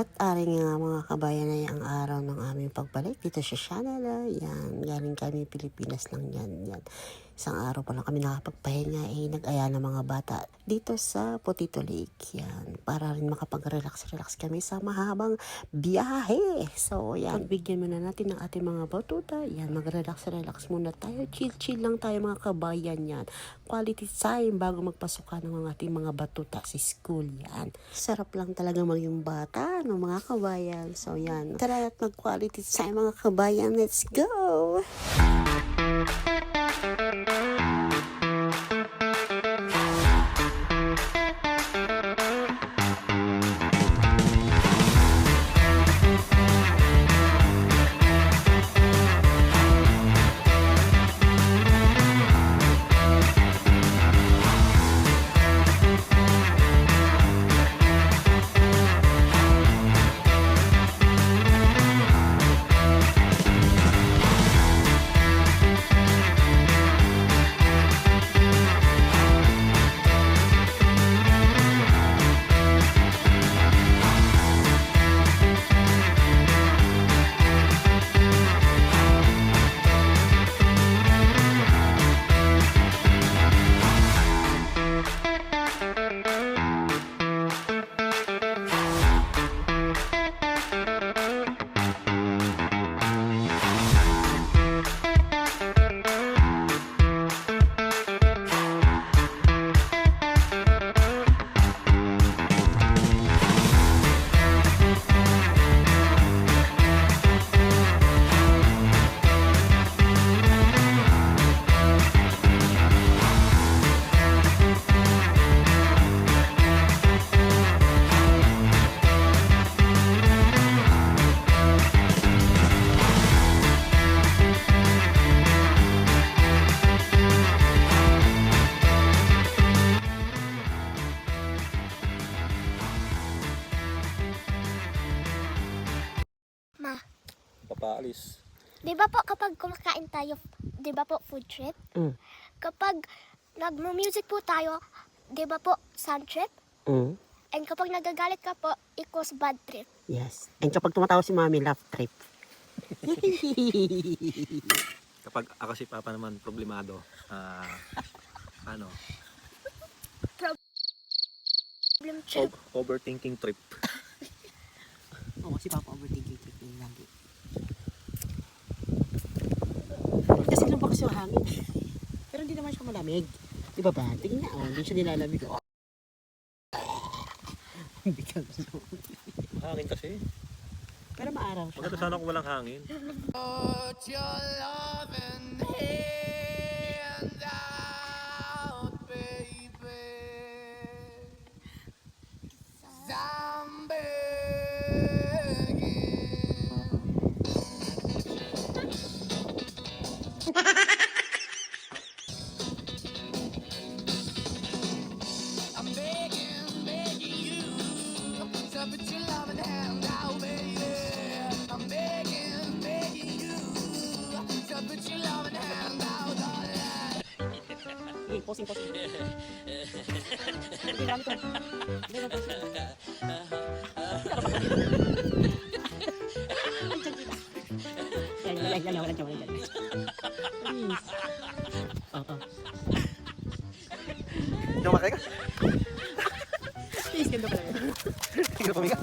At ari nga mga kabayan ay ang araw ng aming pagbalik dito sa Canada. Yan, galing kami Pilipinas lang yan. Isang araw pa lang kami nakapagpahinga nag-aya ng mga bata dito sa Potito Lake. Yan, para rin makapag-relax kami sa mahabang biyahe. So yan, bigyan muna natin ng ating mga batuta. Yan, mag-relax muna tayo. Chill lang tayo mga kabayan yan. Quality time bago magpasukan ng ating mga batuta sa school yan. Sarap lang talaga maging bata ng mga kabayan. So yan, tara at mag-quality time mga kabayan. Let's go! Ma, Papaalis. di ba po kapag kumakain tayo, di ba po food trip? Mm. Kapag nag-music po tayo, di ba po sun trip? And kapag nagagalit ka po, equals bad trip. Yes. And kapag tumatawa si Mami, laugh trip. Kapag ako si Papa naman problemado, Problem trip. overthinking trip. Oo, si Papa overthinking trip niya lagi. Kasi lang ba kasi yung hangin? Pero hindi naman siya malamig. Di ba ba? Tingin nga, hindi siya nilalamig. Hindi ka gusto. Hangin kasi. Pero maaraw siya. Maganda sana kung walang hangin. Put your loving hand out, baby. I'm begging. I'm begging you to put your loving hand out, baby. I'm begging you to put your loving hand out, darling. Hey, posing. Hindi kami ko. Hindi na posing. Yan, walang tiyan. Please. Oo. Hindi ako makaka. Please, ganda pala yun. Hindi ko pumiga.